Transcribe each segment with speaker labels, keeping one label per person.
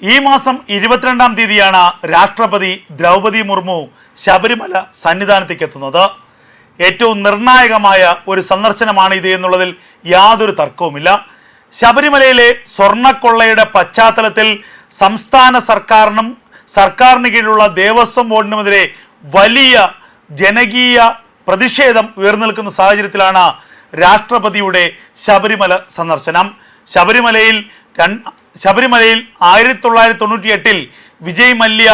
Speaker 1: ഈ മാസം 22-ാം തീയതിയാണ് രാഷ്ട്രപതി ദ്രൗപദി മുർമു ശബരിമല സന്നിധാനത്തേക്ക് എത്തുന്നത്. ഏറ്റവും നിർണായകമായ ഒരു സന്ദർശനമാണ് ഇത് എന്നുള്ളതിൽ യാതൊരു തർക്കവുമില്ല. ശബരിമലയിലെ സ്വർണ്ണക്കൊള്ളയുടെ പശ്ചാത്തലത്തിൽ സംസ്ഥാന സർക്കാരിനും സർക്കാരിന് കീഴിലുള്ള ദേവസ്വം ബോർഡിനുമെതിരെ വലിയ ജനകീയ പ്രതിഷേധം ഉയർന്നു നിൽക്കുന്ന സാഹചര്യത്തിലാണ് രാഷ്ട്രപതിയുടെ ശബരിമല സന്ദർശനം. ശബരിമലയിൽ 1998-ൽ വിജയ് മല്യ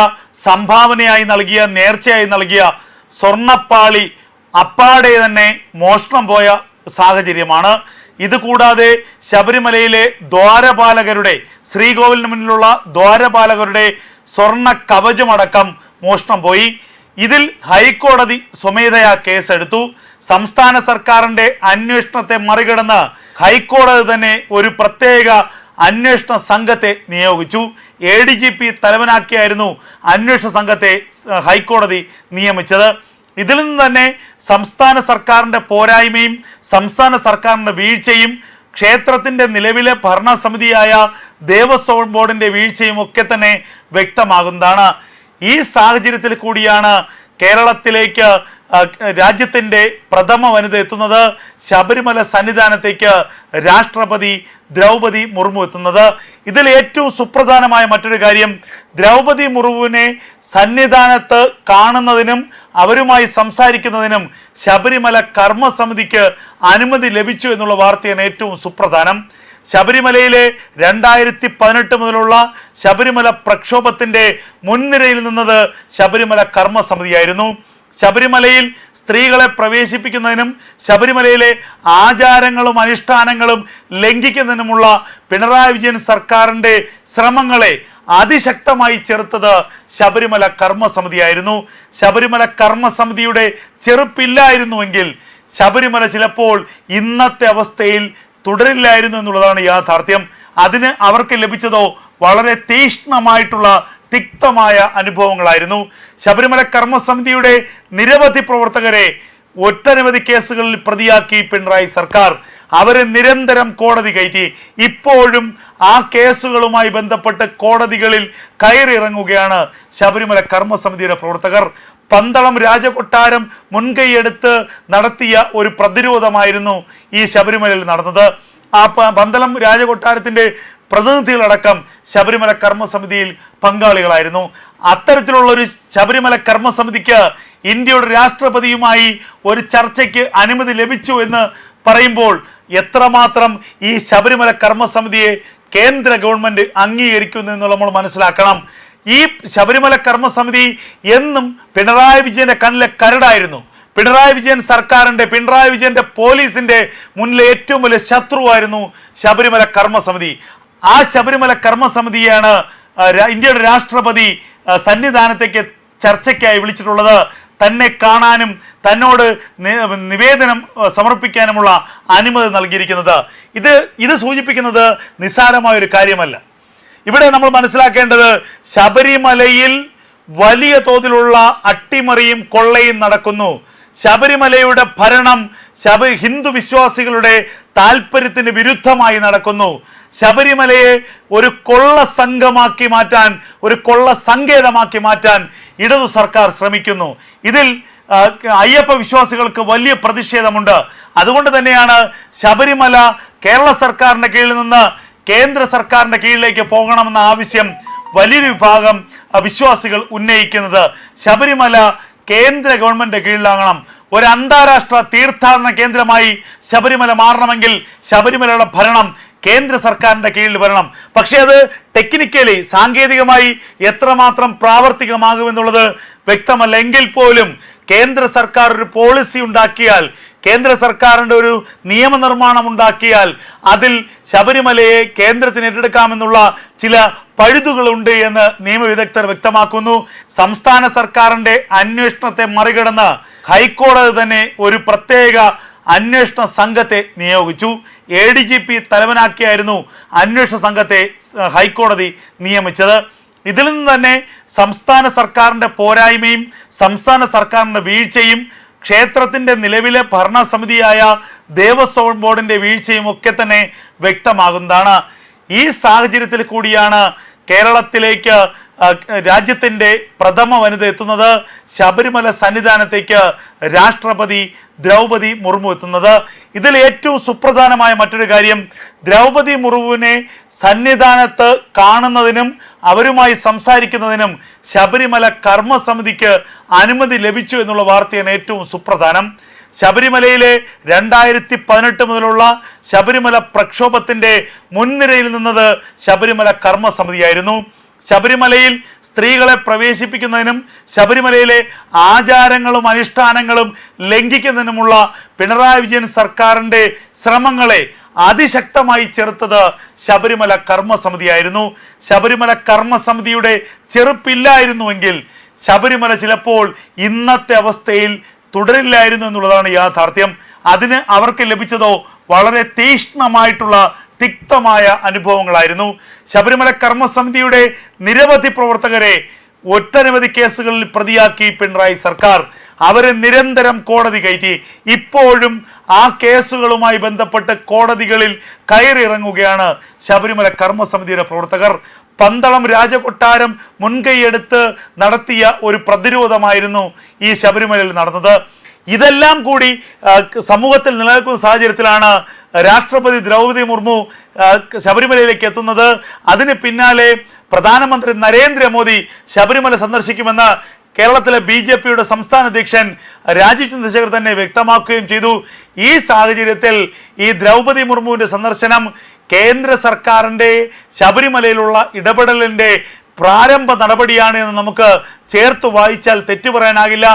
Speaker 1: സംഭാവനയായി നൽകിയ നേർച്ചയായി നൽകിയ സ്വർണ്ണപ്പാളി അപ്പാടെ തന്നെ മോഷണം പോയ സാഹചര്യമാണ്. ഇതുകൂടാതെ ശബരിമലയിലെ ദ്വാരപാലകരുടെ ശ്രീകോവിലിന് മുന്നിലുള്ള ദ്വാരപാലകരുടെ സ്വർണ്ണ കവചമടക്കം മോഷണം പോയി. ഇതിൽ ഹൈക്കോടതി സ്വമേധയാ കേസെടുത്തു. സംസ്ഥാന സർക്കാരിന്റെ അന്വേഷണത്തെ മറികടന്ന് ഹൈക്കോടതി തന്നെ ഒരു പ്രത്യേക അന്വേഷണ സംഘത്തെ നിയോഗിച്ചു. ADGP തലവനാക്കിയായിരുന്നു അന്വേഷണ സംഘത്തെ ഹൈക്കോടതി നിയമിച്ചത്. ഇതിൽ നിന്ന് തന്നെ സംസ്ഥാന സർക്കാരിൻ്റെ പോരായ്മയും സംസ്ഥാന സർക്കാരിൻ്റെ വീഴ്ചയും ക്ഷേത്രത്തിൻ്റെ നിലവിലെ ഭരണസമിതിയായ ദേവസ്വം ബോർഡിൻ്റെ വീഴ്ചയും ഒക്കെ തന്നെ വ്യക്തമാകുന്നതാണ്. ഈ സാഹചര്യത്തിൽ കൂടിയാണ് കേരളത്തിലേക്ക് രാജ്യത്തിൻ്റെ പ്രഥമ വനിത എത്തുന്നത്. ശബരിമല സന്നിധാനത്തേക്ക് രാഷ്ട്രപതി ദ്രൗപദി മുർമു എത്തുന്നത്. ഇതിൽ ഏറ്റവും സുപ്രധാനമായ മറ്റൊരു കാര്യം, ദ്രൗപദി മുർമുവിനെ സന്നിധാനത്ത് കാണുന്നതിനും അവരുമായി സംസാരിക്കുന്നതിനും ശബരിമല കർമ്മസമിതിക്ക് അനുമതി ലഭിച്ചു എന്നുള്ള വാർത്തയാണ് ഏറ്റവും സുപ്രധാനം. ശബരിമലയിലെ 2018 മുതലുള്ള ശബരിമല പ്രക്ഷോഭത്തിൻ്റെ മുൻനിരയിൽ നിന്നത് ശബരിമല കർമ്മസമിതിയായിരുന്നു. ശബരിമലയിൽ സ്ത്രീകളെ പ്രവേശിപ്പിക്കുന്നതിനും ശബരിമലയിലെ ആചാരങ്ങളും അനുഷ്ഠാനങ്ങളും ലംഘിക്കുന്നതിനുമുള്ള പിണറായി വിജയൻ സർക്കാരിൻ്റെ ശ്രമങ്ങളെ അതിശക്തമായി ചെറുത്തത് ശബരിമല കർമ്മസമിതിയായിരുന്നു. ശബരിമല കർമ്മസമിതിയുടെ ചെറുപ്പില്ലായിരുന്നുവെങ്കിൽ ശബരിമല ചിലപ്പോൾ ഇന്നത്തെ അവസ്ഥയിൽ തുടരില്ലായിരുന്നു എന്നുള്ളതാണ് യാഥാർത്ഥ്യം. അതിന് അവർക്ക് ലഭിച്ചതോ വളരെ തീക്ഷ്ണമായിട്ടുള്ള തിക്തമായ അനുഭവങ്ങളായിരുന്നു. ശബരിമല കർമ്മസമിതിയുടെ നിരവധി പ്രവർത്തകരെ ഒട്ടനവധി കേസുകളിൽ പ്രതിയാക്കി പിണറായി സർക്കാർ. അവരെ നിരന്തരം കോടതി കയറ്റി. ഇപ്പോഴും ആ കേസുകളുമായി ബന്ധപ്പെട്ട് കോടതികളിൽ കയറിയിറങ്ങുകയാണ് ശബരിമല കർമ്മസമിതിയുടെ പ്രവർത്തകർ. പന്തളം രാജകൊട്ടാരം മുൻകൈയെടുത്ത് നടത്തിയ ഒരു പ്രതിരോധമായിരുന്നു ഈ ശബരിമലയിൽ നടന്നത്. ആ പന്തളം രാജകൊട്ടാരത്തിൻ്റെ പ്രതിനിധികളടക്കം ശബരിമല കർമ്മസമിതിയിൽ പങ്കാളികളായിരുന്നു. അത്തരത്തിലുള്ളൊരു ശബരിമല കർമ്മസമിതിക്ക് ഇന്ത്യയുടെ രാഷ്ട്രപതിയുമായി ഒരു ചർച്ചയ്ക്ക് അനുമതി ലഭിച്ചു എന്ന് പറയുമ്പോൾ എത്രമാത്രം ഈ ശബരിമല കർമ്മസമിതിയെ കേന്ദ്ര ഗവൺമെൻറ് അംഗീകരിക്കുന്നു എന്നുള്ള നമ്മൾ മനസ്സിലാക്കണം. ഈ ശബരിമല കർമ്മസമിതി എന്നും പിണറായി വിജയന്റെ കണ്ണിലെ കരടായിരുന്നു. പിണറായി വിജയൻ സർക്കാരിൻ്റെ പിണറായി വിജയന്റെ പോലീസിന്റെ മുന്നിലെ ഏറ്റവും വലിയ ശത്രുവായിരുന്നു ശബരിമല കർമ്മസമിതി. ആ ശബരിമല കർമ്മസമിതിയാണ് ഇന്ത്യയുടെ രാഷ്ട്രപതി സന്നിധാനത്തേക്ക് ചർച്ചയ്ക്കായി വിളിച്ചിട്ടുള്ളത്. തന്നെ കാണാനും തന്നോട് നിവേദനം സമർപ്പിക്കാനുമുള്ള അനുമതി നൽകിയിരിക്കുന്നത്. ഇത് സൂചിപ്പിക്കുന്നത് നിസ്സാരമായൊരു കാര്യമല്ല. ഇവിടെ നമ്മൾ മനസ്സിലാക്കേണ്ടത് ശബരിമലയിൽ വലിയ തോതിലുള്ള അട്ടിമറിയും കൊള്ളയും നടക്കുന്നു. ശബരിമലയുടെ ഭരണം ഹിന്ദു വിശ്വാസികളുടെ താല്പര്യത്തിന് വിരുദ്ധമായി നടക്കുന്നു. ശബരിമലയെ ഒരു കൊള്ള സംഘമാക്കി മാറ്റാൻ, ഒരു കൊള്ള സങ്കേതമാക്കി മാറ്റാൻ ഇടതു സർക്കാർ ശ്രമിക്കുന്നു. ഇതിൽ അയ്യപ്പ വിശ്വാസികൾക്ക് വലിയ പ്രതിഷേധമുണ്ട്. അതുകൊണ്ട് തന്നെയാണ് ശബരിമല കേരള സർക്കാരിൻ്റെ കീഴിൽ നിന്ന് കേന്ദ്ര സർക്കാരിൻ്റെ കീഴിലേക്ക് പോകണമെന്ന ആവശ്യം വലിയൊരു വിഭാഗം വിശ്വാസികൾ ഉന്നയിക്കുന്നത്. ശബരിമല കേന്ദ്ര ഗവൺമെൻറ് കീഴിലാകണം. ഒരു അന്താരാഷ്ട്ര തീർത്ഥാടന കേന്ദ്രമായി ശബരിമല മാറണമെങ്കിൽ ശബരിമലയുടെ ഭരണം കേന്ദ്ര സർക്കാരിൻ്റെ കീഴിൽ വരണം. പക്ഷേ അത് ടെക്നിക്കലി സാങ്കേതികമായി എത്രമാത്രം പ്രാവർത്തികമാകുമെന്നുള്ളത് വ്യക്തമല്ല. എങ്കിൽ പോലും കേന്ദ്ര സർക്കാർ ഒരു പോളിസി ഉണ്ടാക്കിയാൽ, കേന്ദ്ര സർക്കാരിൻ്റെ ഒരു നിയമനിർമ്മാണം ഉണ്ടാക്കിയാൽ അതിൽ ശബരിമലയെ കേന്ദ്രത്തിന് ഏറ്റെടുക്കാമെന്നുള്ള ചില പഴുതുകളുണ്ട് എന്ന് നിയമവിദഗ്ധർ വ്യക്തമാക്കുന്നു. സംസ്ഥാന സർക്കാരിൻ്റെ അന്വേഷണത്തെ മറികടന്ന് ഹൈക്കോടതി തന്നെ ഒരു പ്രത്യേക അന്വേഷണ സംഘത്തെ നിയോഗിച്ചു. ADGP തലവനാക്കിയായിരുന്നു അന്വേഷണ സംഘത്തെ ഹൈക്കോടതി നിയമിച്ചത്. ഇതിൽ നിന്ന് തന്നെ സംസ്ഥാന സർക്കാരിൻ്റെ പോരായ്മയും സംസ്ഥാന സർക്കാരിൻ്റെ വീഴ്ചയും ക്ഷേത്രത്തിൻ്റെ നിലവിലെ ഭരണസമിതിയായ ദേവസ്വം ബോർഡിൻ്റെ വീഴ്ചയും ഒക്കെ തന്നെ വ്യക്തമാകുന്നതാണ്. ഈ സാഹചര്യത്തിൽ കൂടിയാണ് കേരളത്തിലേക്ക് രാജ്യത്തിൻ്റെ പ്രഥമ വനിത എത്തുന്നത്, ശബരിമല സന്നിധാനത്തേക്ക് രാഷ്ട്രപതി ദ്രൗപദി മുർമു എത്തുന്നത്. ഇതിൽ ഏറ്റവും സുപ്രധാനമായ മറ്റൊരു കാര്യം, ദ്രൗപദി മുർമുവിനെ സന്നിധാനത്ത് കാണുന്നതിനും അവരുമായി സംസാരിക്കുന്നതിനും ശബരിമല കർമ്മസമിതിക്ക് അനുമതി ലഭിച്ചു എന്നുള്ള വാർത്തയാണ് ഏറ്റവും സുപ്രധാനം. ശബരിമലയിലെ 2018 മുതലുള്ള ശബരിമല പ്രക്ഷോഭത്തിൻ്റെ മുൻനിരയിൽ നിന്നത് ശബരിമല കർമ്മസമിതിയായിരുന്നു. ശബരിമലയിൽ സ്ത്രീകളെ പ്രവേശിപ്പിക്കുന്നതിനും ശബരിമലയിലെ ആചാരങ്ങളും അനുഷ്ഠാനങ്ങളും ലംഘിക്കുന്നതിനുമുള്ള പിണറായി വിജയൻ സർക്കാരിൻ്റെ ശ്രമങ്ങളെ അതിശക്തമായി ചെറുത്തത് ശബരിമല കർമ്മസമിതിയായിരുന്നു. ശബരിമല കർമ്മസമിതിയുടെ ചെറുപ്പില്ലായിരുന്നുവെങ്കിൽ ശബരിമല ചിലപ്പോൾ ഇന്നത്തെ അവസ്ഥയിൽ തുടരില്ലായിരുന്നു എന്നുള്ളതാണ് യാഥാർത്ഥ്യം. അതിന് അവർക്ക് ലഭിച്ചതോ വളരെ തീക്ഷ്ണമായിട്ടുള്ള തിക്തമായ അനുഭവങ്ങളായിരുന്നു. ശബരിമല കർമ്മസമിതിയുടെ നിരവധി പ്രവർത്തകരെ ഒട്ടനവധി കേസുകളിൽ പ്രതിയാക്കി പിണറായി സർക്കാർ. അവരെ നിരന്തരം കോടതി കയറ്റി. ഇപ്പോഴും ആ കേസുകളുമായി ബന്ധപ്പെട്ട് കോടതികളിൽ കയറിയിറങ്ങുകയാണ് ശബരിമല കർമ്മസമിതിയുടെ പ്രവർത്തകർ. പന്തളം രാജകൊട്ടാരം മുൻകൈയെടുത്ത് നടത്തിയ ഒരു പ്രതിരോധമായിരുന്നു ഈ ശബരിമലയിൽ നടന്നത്. ഇതെല്ലാം കൂടി സമൂഹത്തിൽ നിലനിൽക്കുന്ന സാഹചര്യത്തിലാണ് രാഷ്ട്രപതി ദ്രൗപദി മുർമു ശബരിമലയിലേക്ക് എത്തുന്നത്. അതിന് പിന്നാലെ പ്രധാനമന്ത്രി നരേന്ദ്രമോദി ശബരിമല സന്ദർശിക്കുമെന്ന് കേരളത്തിലെ BJPയുടെ സംസ്ഥാന അധ്യക്ഷൻ രാജീവ് ചന്ദ്രശേഖർ തന്നെ വ്യക്തമാക്കുകയും ചെയ്തു. ഈ സാഹചര്യത്തിൽ ഈ ദ്രൗപദി മുർമുവിൻ്റെ സന്ദർശനം കേന്ദ്ര സർക്കാരിൻ്റെ ശബരിമലയിലുള്ള ഇടപെടലിൻ്റെ പ്രാരംഭ നടപടിയാണ് എന്ന് നമുക്ക് ചേർത്ത് വായിച്ചാൽ തെറ്റു പറയാനാകില്ല.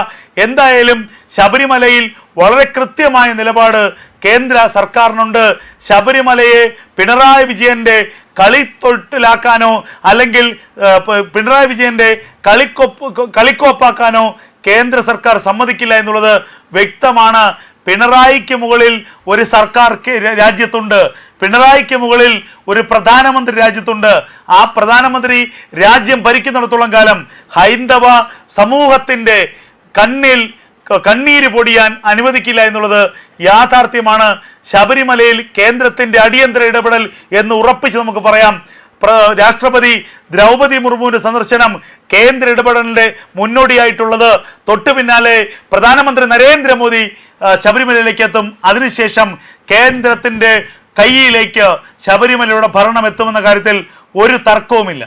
Speaker 1: എന്തായാലും ശബരിമലയിൽ വളരെ കൃത്യമായ നിലപാട് കേന്ദ്ര സർക്കാരിനുണ്ട്. ശബരിമലയെ പിണറായി വിജയൻ്റെ കളിത്തൊട്ടിലാക്കാനോ അല്ലെങ്കിൽ പിണറായി വിജയൻ്റെ കളിക്കോപ്പാക്കാനോ കേന്ദ്ര സർക്കാർ സമ്മതിക്കില്ല എന്നുള്ളത് വ്യക്തമാണ്. പിണറായിക്ക് മുകളിൽ ഒരു സർക്കാർ രാജ്യത്തുണ്ട്, പിണറായിക്ക് മുകളിൽ ഒരു പ്രധാനമന്ത്രി രാജ്യത്തുണ്ട്. ആ പ്രധാനമന്ത്രി രാജ്യം ഭരിക്കുന്നിടത്തോളം കാലം ഹൈന്ദവ സമൂഹത്തിൻ്റെ കണ്ണീര് പൊടിയാൻ അനുവദിക്കില്ല എന്നുള്ളത് യാഥാർത്ഥ്യമാണ്. ശബരിമലയിൽ കേന്ദ്രത്തിൻ്റെ അടിയന്തര ഇടപെടൽ എന്ന് ഉറപ്പിച്ച് നമുക്ക് പറയാം. രാഷ്ട്രപതി ദ്രൗപദി മുർമുവിൻ്റെ സന്ദർശനം കേന്ദ്ര ഇടപെടലിൻ്റെ മുന്നോടിയായിട്ടുള്ളത്. തൊട്ടു പിന്നാലെ പ്രധാനമന്ത്രി നരേന്ദ്രമോദി ശബരിമലയിലേക്ക് എത്തും. അതിനുശേഷം കേന്ദ്രത്തിൻ്റെ കയ്യിലേക്ക് ശബരിമലയുടെ ഭരണം എത്തുമെന്ന കാര്യത്തിൽ ഒരു തർക്കവുമില്ല.